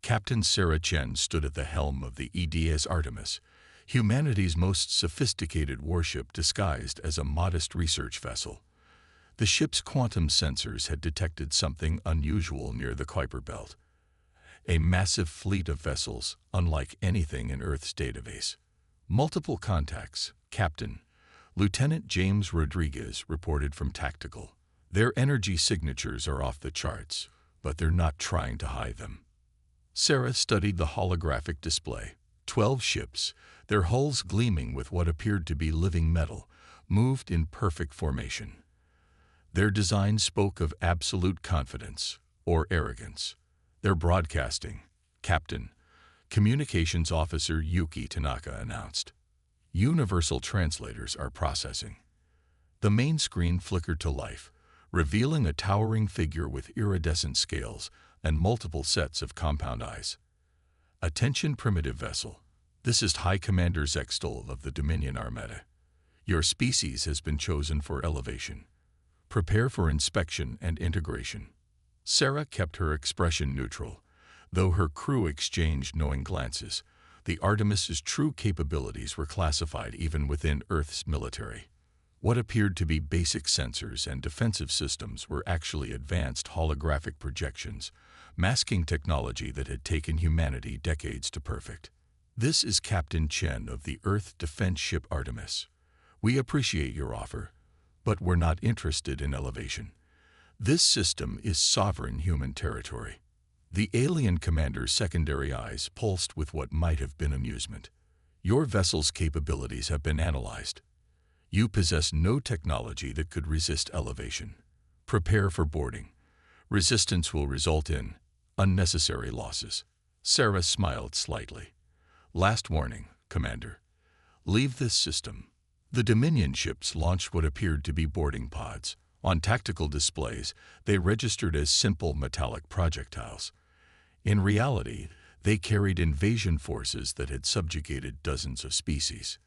Captain Sarah Chen stood at the helm of the EDS Artemis, humanity's most sophisticated warship disguised as a modest research vessel. The ship's quantum sensors had detected something unusual near the Kuiper Belt. A massive fleet of vessels, unlike anything in Earth's database. Multiple contacts, Captain. Lieutenant James Rodriguez reported from Tactical. Their energy signatures are off the charts, but they're not trying to hide them. Sarah studied the holographic display. 12 ships, their hulls gleaming with what appeared to be living metal, moved in perfect formation. Their design spoke of absolute confidence or arrogance. They're broadcasting, Captain. Communications Officer Yuki Tanaka announced. Universal translators are processing. The main screen flickered to life, revealing a towering figure with iridescent scales and multiple sets of compound eyes. Attention primitive vessel. This is High Commander Zextol of the Dominion Armada. Your species has been chosen for elevation. Prepare for inspection and integration. Sarah kept her expression neutral, though her crew exchanged knowing glances. The Artemis's true capabilities were classified even within Earth's military. What appeared to be basic sensors and defensive systems were actually advanced holographic projections, masking technology that had taken humanity decades to perfect. This is Captain Chen of the Earth Defense Ship Artemis. We appreciate your offer, but we're not interested in elevation. This system is sovereign human territory. The alien commander's secondary eyes pulsed with what might have been amusement. Your vessel's capabilities have been analyzed. You possess no technology that could resist elevation. Prepare for boarding. Resistance will result in unnecessary losses. Sarah smiled slightly. Last warning, Commander. Leave this system. The Dominion ships launched what appeared to be boarding pods. On tactical displays, they registered as simple metallic projectiles. In reality, they carried invasion forces that had subjugated dozens of species.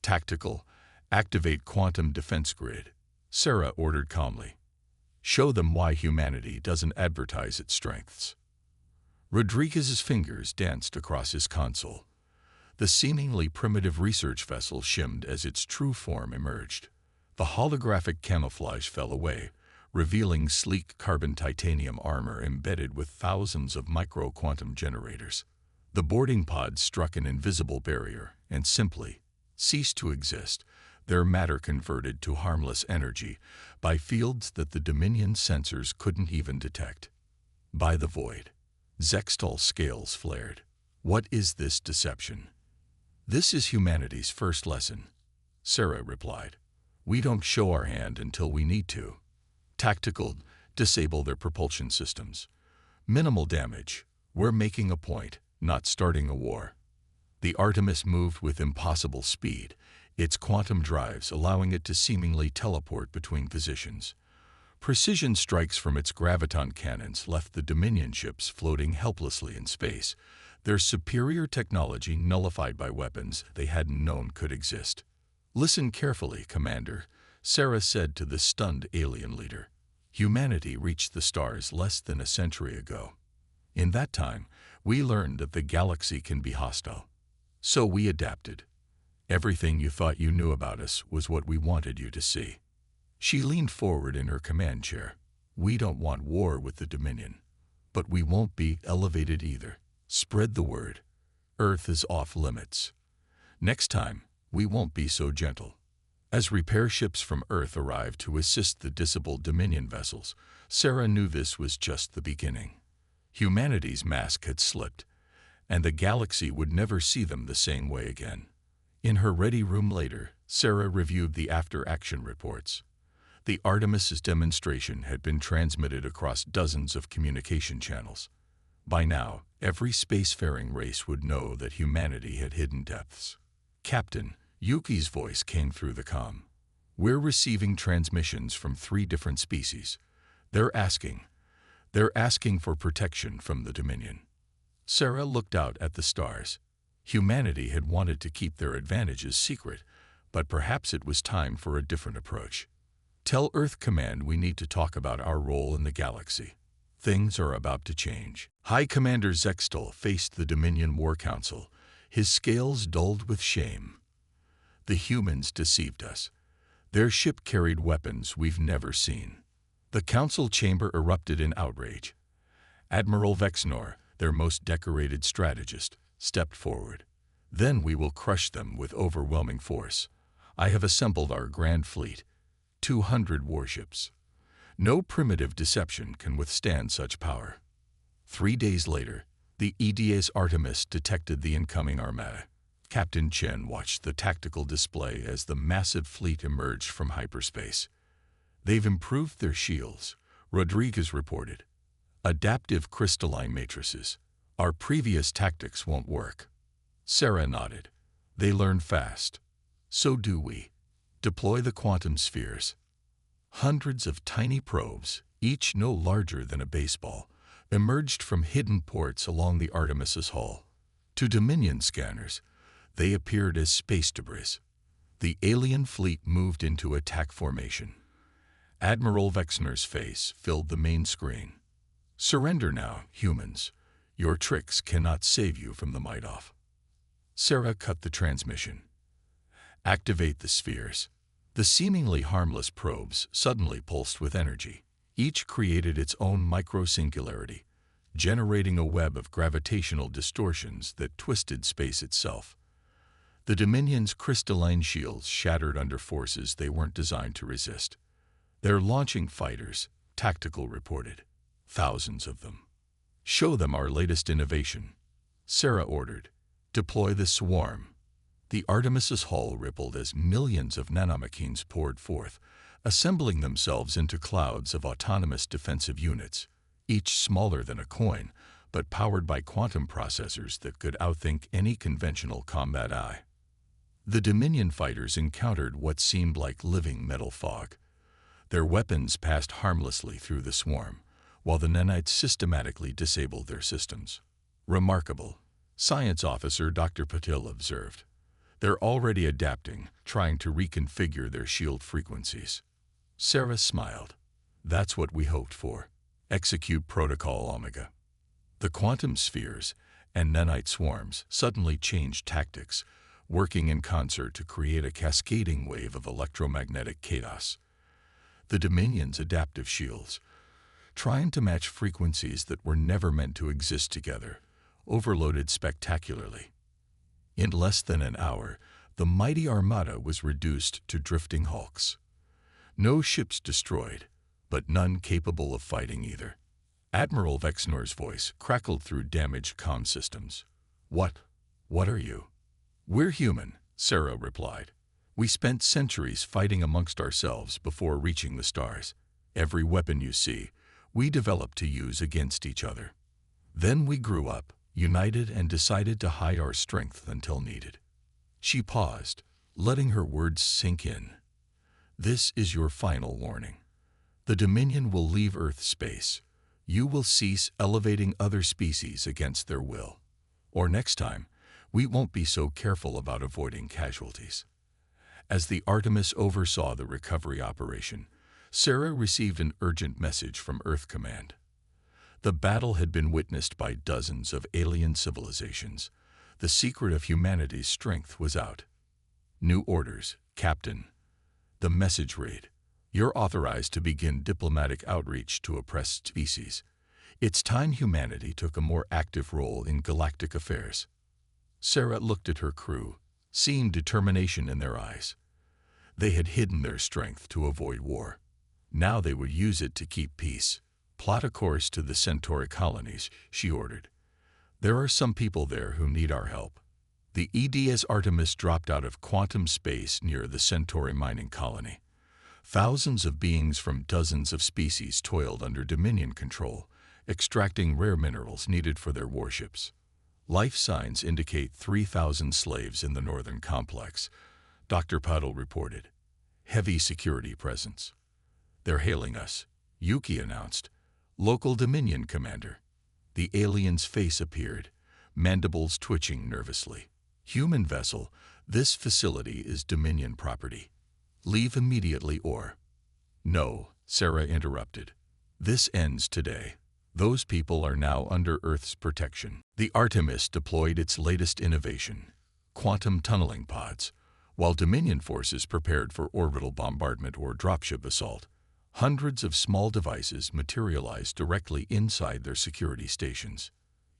Tactical, activate quantum defense grid, Sarah ordered calmly. Show them why humanity doesn't advertise its strengths. Rodriguez's fingers danced across his console. The seemingly primitive research vessel shimmed as its true form emerged. The holographic camouflage fell away, revealing sleek carbon titanium armor embedded with thousands of micro-quantum generators. The boarding pods struck an invisible barrier and simply ceased to exist, their matter converted to harmless energy by fields that the Dominion sensors couldn't even detect. By the void, Zextol's scales flared. What is this deception? This is humanity's first lesson, Sarah replied. We don't show our hand until we need to. Tactical, disable their propulsion systems. Minimal damage. We're making a point, not starting a war. The Artemis moved with impossible speed, its quantum drives allowing it to seemingly teleport between positions. Precision strikes from its graviton cannons left the Dominion ships floating helplessly in space, their superior technology nullified by weapons they hadn't known could exist. Listen carefully, Commander, Sarah said to the stunned alien leader. Humanity reached the stars less than a century ago. In that time, we learned that the galaxy can be hostile. So we adapted. Everything you thought you knew about us was what we wanted you to see. She leaned forward in her command chair. We don't want war with the Dominion, but we won't be elevated either. Spread the word. Earth is off limits. Next time, we won't be so gentle. As repair ships from Earth arrived to assist the disabled Dominion vessels, Sarah knew this was just the beginning. Humanity's mask had slipped, and the galaxy would never see them the same way again. In her ready room later, Sarah reviewed the after-action reports. The Artemis's demonstration had been transmitted across dozens of communication channels. By now, every spacefaring race would know that humanity had hidden depths. Captain, Yuki's voice came through the comm. We're receiving transmissions from 3 different species. They're asking for protection from the Dominion. Sarah looked out at the stars. Humanity had wanted to keep their advantages secret, but perhaps it was time for a different approach. Tell Earth Command we need to talk about our role in the galaxy. Things are about to change. High Commander Zextal faced the Dominion War Council, his scales dulled with shame. The humans deceived us. Their ship carried weapons we've never seen. The council chamber erupted in outrage. Admiral Vexnor, their most decorated strategist, stepped forward. Then we will crush them with overwhelming force. I have assembled our grand fleet, 200 warships. No primitive deception can withstand such power. 3 days later, the EDS Artemis detected the incoming armada. Captain Chen watched the tactical display as the massive fleet emerged from hyperspace. They've improved their shields, Rodriguez reported. Adaptive crystalline matrices. Our previous tactics won't work. Sarah nodded. They learn fast. So do we. Deploy the quantum spheres. Hundreds of tiny probes, each no larger than a baseball, emerged from hidden ports along the Artemis's hull. To Dominion scanners, they appeared as space debris. The alien fleet moved into attack formation. Admiral Vexner's face filled the main screen. Surrender now, humans. Your tricks cannot save you from the Might-Off. Sarah cut the transmission. Activate the spheres. The seemingly harmless probes suddenly pulsed with energy. Each created its own micro-singularity, generating a web of gravitational distortions that twisted space itself. The Dominion's crystalline shields shattered under forces they weren't designed to resist. They're launching fighters, Tactical reported. Thousands of them. Show them our latest innovation. Sarah ordered. Deploy the swarm. The Artemis's hull rippled as millions of nanomachines poured forth, assembling themselves into clouds of autonomous defensive units, each smaller than a coin, but powered by quantum processors that could outthink any conventional combat eye. The Dominion fighters encountered what seemed like living metal fog. Their weapons passed harmlessly through the swarm, while the nanites systematically disabled their systems. Remarkable, Science Officer Dr. Patil observed. They're already adapting, trying to reconfigure their shield frequencies. Sarah smiled. That's what we hoped for. Execute Protocol Omega. The quantum spheres and nanite swarms suddenly changed tactics, working in concert to create a cascading wave of electromagnetic chaos. The Dominion's adaptive shields, trying to match frequencies that were never meant to exist together, overloaded spectacularly. In less than an hour, the mighty armada was reduced to drifting hulks. No ships destroyed, but none capable of fighting either. Admiral Vexnor's voice crackled through damaged comm systems. What are you? We're human, Sarah replied. We spent centuries fighting amongst ourselves before reaching the stars. Every weapon you see, we developed to use against each other. Then we grew up, united, and decided to hide our strength until needed. She paused, letting her words sink in. This is your final warning. The Dominion will leave Earth space. You will cease elevating other species against their will. Or next time, we won't be so careful about avoiding casualties. As the Artemis oversaw the recovery operation, Sarah received an urgent message from Earth Command. The battle had been witnessed by dozens of alien civilizations. The secret of humanity's strength was out. New orders, Captain. The message read, You're authorized to begin diplomatic outreach to oppressed species. It's time humanity took a more active role in galactic affairs. Sarah looked at her crew, seeing determination in their eyes. They had hidden their strength to avoid war. Now they would use it to keep peace. Plot a course to the Centauri colonies, she ordered. There are some people there who need our help. The EDS Artemis dropped out of quantum space near the Centauri mining colony. Thousands of beings from dozens of species toiled under Dominion control, extracting rare minerals needed for their warships. Life signs indicate 3,000 slaves in the northern complex, Dr. Puddle reported. Heavy security presence. They're hailing us, Yuki announced. Local Dominion commander. The alien's face appeared, mandibles twitching nervously. Human vessel, this facility is Dominion property. Leave immediately or... No, Sarah interrupted. This ends today. Those people are now under Earth's protection. The Artemis deployed its latest innovation, quantum tunneling pods, while Dominion forces prepared for orbital bombardment or dropship assault. Hundreds of small devices materialized directly inside their security stations.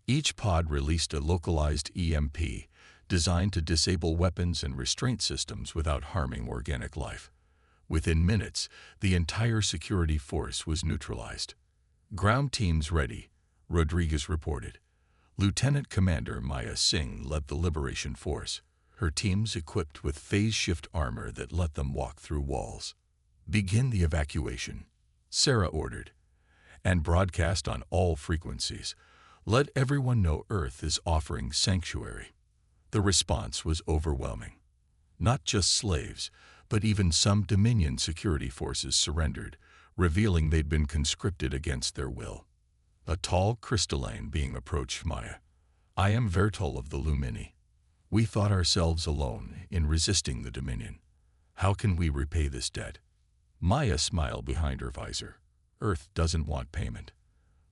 Each pod released a localized EMP designed to disable weapons and restraint systems without harming organic life. Within minutes, the entire security force was neutralized. "Ground teams ready," Rodriguez reported. Lieutenant Commander Maya Singh led the Liberation Force, her teams equipped with phase-shift armor that let them walk through walls. "Begin the evacuation," Sarah ordered, "and broadcast on all frequencies. Let everyone know Earth is offering sanctuary." The response was overwhelming. Not just slaves, but even some Dominion security forces surrendered, revealing they'd been conscripted against their will. A tall crystalline being approached Maya. "I am Vertol of the Lumini. We thought ourselves alone in resisting the Dominion. How can we repay this debt?" Maya smiled behind her visor. "Earth doesn't want payment.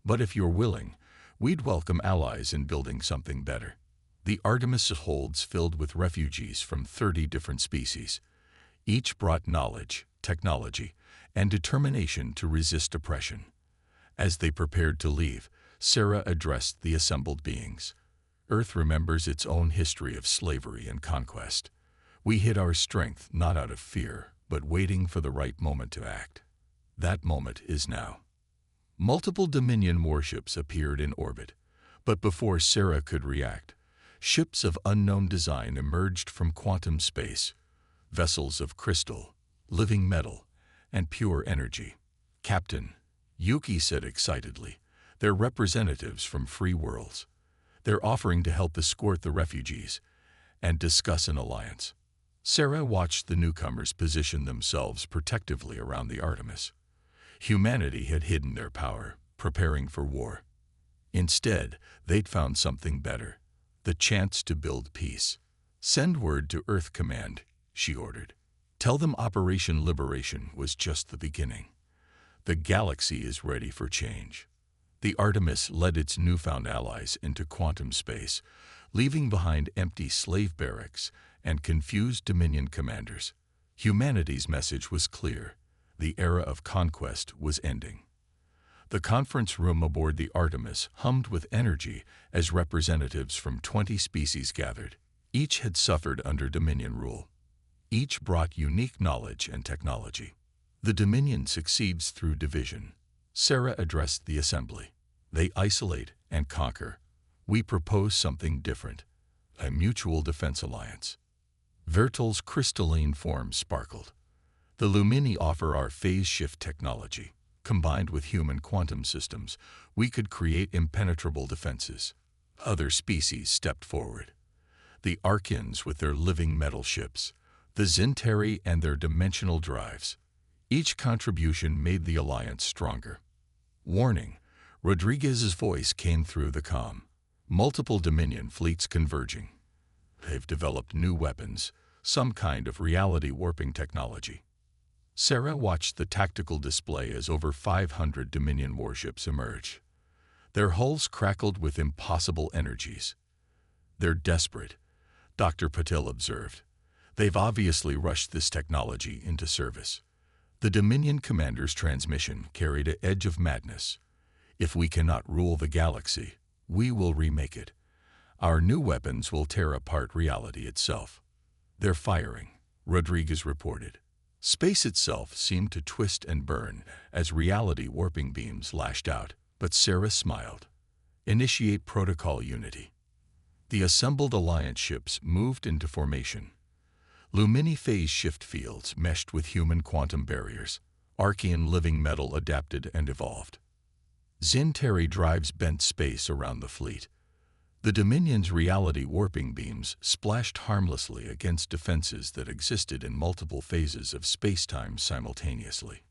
But if you're willing, we'd welcome allies in building something better." The Artemis holds filled with refugees from 30 different species. Each brought knowledge, technology, and determination to resist oppression. As they prepared to leave, Sarah addressed the assembled beings. "Earth remembers its own history of slavery and conquest. We hid our strength not out of fear, but waiting for the right moment to act. That moment is now." Multiple Dominion warships appeared in orbit, but before Sarah could react, ships of unknown design emerged from quantum space, vessels of crystal, living metal, and pure energy. "Captain," Yuki said excitedly, "they're representatives from free worlds. They're offering to help escort the refugees and discuss an alliance." Sarah watched the newcomers position themselves protectively around the Artemis. Humanity had hidden their power, preparing for war. Instead, they'd found something better, the chance to build peace. "Send word to Earth Command," she ordered. "Tell them Operation Liberation was just the beginning. The galaxy is ready for change." The Artemis led its newfound allies into quantum space, leaving behind empty slave barracks and confused Dominion commanders. Humanity's message was clear. The era of conquest was ending. The conference room aboard the Artemis hummed with energy as representatives from 20 species gathered. Each had suffered under Dominion rule. Each brought unique knowledge and technology. "The Dominion succeeds through division," Sarah addressed the assembly. "They isolate and conquer. We propose something different, a mutual defense alliance." Vertol's crystalline form sparkled. "The Lumini offer our phase-shift technology. Combined with human quantum systems, we could create impenetrable defenses." Other species stepped forward. The Archons with their living metal ships, the Zinteri and their dimensional drives. Each contribution made the alliance stronger. "Warning," Rodriguez's voice came through the comm. "Multiple Dominion fleets converging. They've developed new weapons, some kind of reality warping technology." Sarah watched the tactical display as over 500 Dominion warships emerged. Their hulls crackled with impossible energies. "They're desperate," Dr. Patel observed. "They've obviously rushed this technology into service." The Dominion commander's transmission carried an edge of madness. "If we cannot rule the galaxy, we will remake it. Our new weapons will tear apart reality itself." "They're firing," Rodriguez reported. Space itself seemed to twist and burn as reality warping beams lashed out, but Sarah smiled. "Initiate protocol unity." The assembled alliance ships moved into formation. Lumini phase shift fields meshed with human quantum barriers. Archean living metal adapted and evolved. Zinteri drives bent space around the fleet. The Dominion's reality warping beams splashed harmlessly against defenses that existed in multiple phases of space-time simultaneously.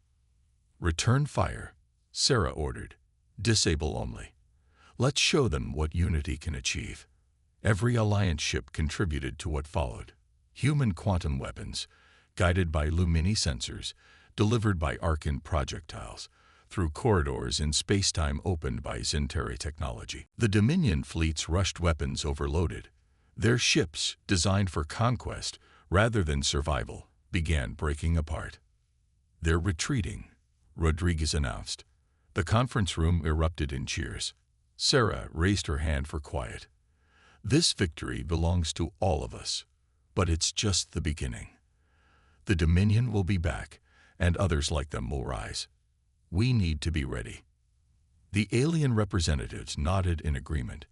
"Return fire," Sarah ordered. "Disable only. Let's show them what unity can achieve." Every alliance ship contributed to what followed. Human quantum weapons, guided by Lumini sensors, delivered by Archon projectiles, through corridors in space-time opened by Zentari technology. The Dominion fleet's rushed weapons overloaded. Their ships, designed for conquest rather than survival, began breaking apart. "They're retreating," Rodriguez announced. The conference room erupted in cheers. Sarah raised her hand for quiet. "This victory belongs to all of us, but it's just the beginning. The Dominion will be back, and others like them will rise. We need to be ready." The alien representatives nodded in agreement.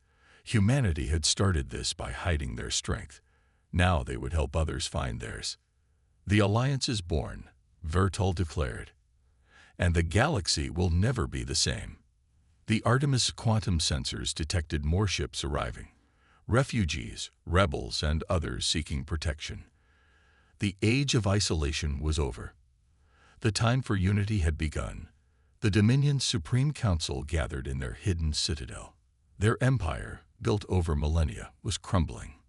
Humanity had started this by hiding their strength. Now they would help others find theirs. "The Alliance is born," Vertal declared. "And the galaxy will never be the same." The Artemis quantum sensors detected more ships arriving. Refugees, rebels, and others seeking protection. The age of isolation was over. The time for unity had begun. The Dominion's Supreme Council gathered in their hidden citadel. Their empire, built over millennia, was crumbling.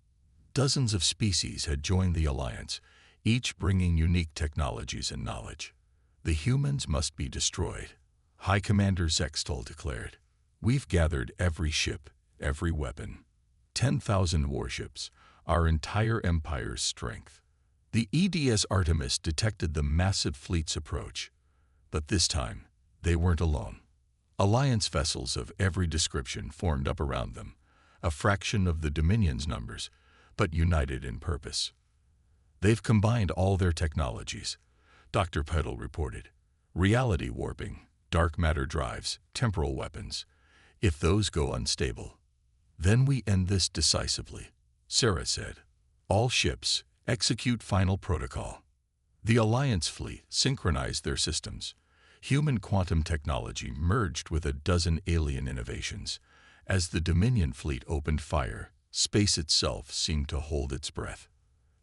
Dozens of species had joined the Alliance, each bringing unique technologies and knowledge. "The humans must be destroyed," High Commander Zextal declared. "We've gathered every ship, every weapon. 10,000 warships, our entire empire's strength." The EDS Artemis detected the massive fleet's approach. But this time, they weren't alone. Alliance vessels of every description formed up around them, a fraction of the Dominion's numbers, but united in purpose. "They've combined all their technologies," Dr. Peddle reported. "Reality warping, dark matter drives, temporal weapons. If those go unstable, then we end this decisively," Sarah said. "All ships, execute final protocol." The Alliance fleet synchronized their systems. Human quantum technology merged with a dozen alien innovations. As the Dominion fleet opened fire, space itself seemed to hold its breath.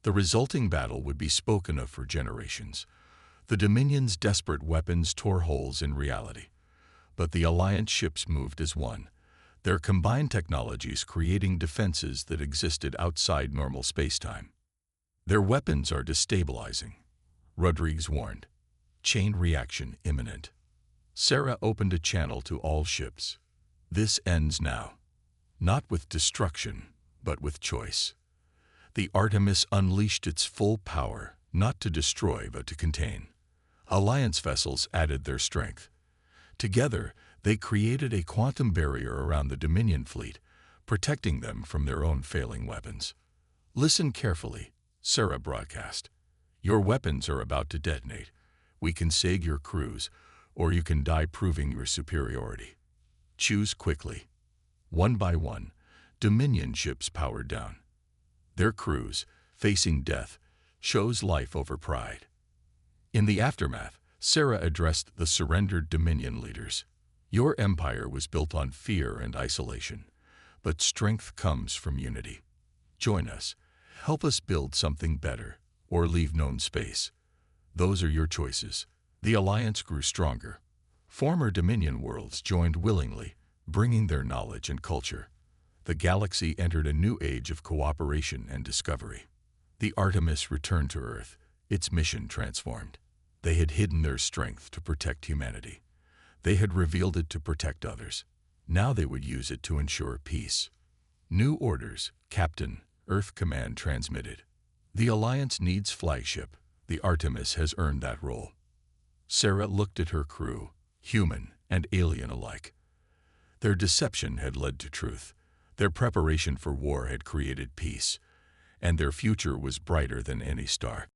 The resulting battle would be spoken of for generations. The Dominion's desperate weapons tore holes in reality. But the Alliance ships moved as one, their combined technologies creating defenses that existed outside normal spacetime. "Their weapons are destabilizing," Rodriguez warned. "Chain reaction imminent." Sarah opened a channel to all ships. "This ends now. Not with destruction, but with choice." The Artemis unleashed its full power, not to destroy but to contain. Alliance vessels added their strength. Together, they created a quantum barrier around the Dominion fleet, protecting them from their own failing weapons. "Listen carefully," Sarah broadcast. "Your weapons are about to detonate. We can save your crews, or you can die proving your superiority. Choose quickly." One by one, Dominion ships powered down. Their crews, facing death, chose life over pride. In the aftermath, Sarah addressed the surrendered Dominion leaders. "Your empire was built on fear and isolation, but strength comes from unity. Join us. Help us build something better, or leave known space. Those are your choices." The Alliance grew stronger. Former Dominion worlds joined willingly, bringing their knowledge and culture. The galaxy entered a new age of cooperation and discovery. The Artemis returned to Earth, its mission transformed. They had hidden their strength to protect humanity. They had revealed it to protect others. Now they would use it to ensure peace. "New orders, Captain," Earth Command transmitted. "The Alliance needs flagship. The Artemis has earned that role." Sarah looked at her crew, human and alien alike. Their deception had led to truth. Their preparation for war had created peace, and their future was brighter than any star.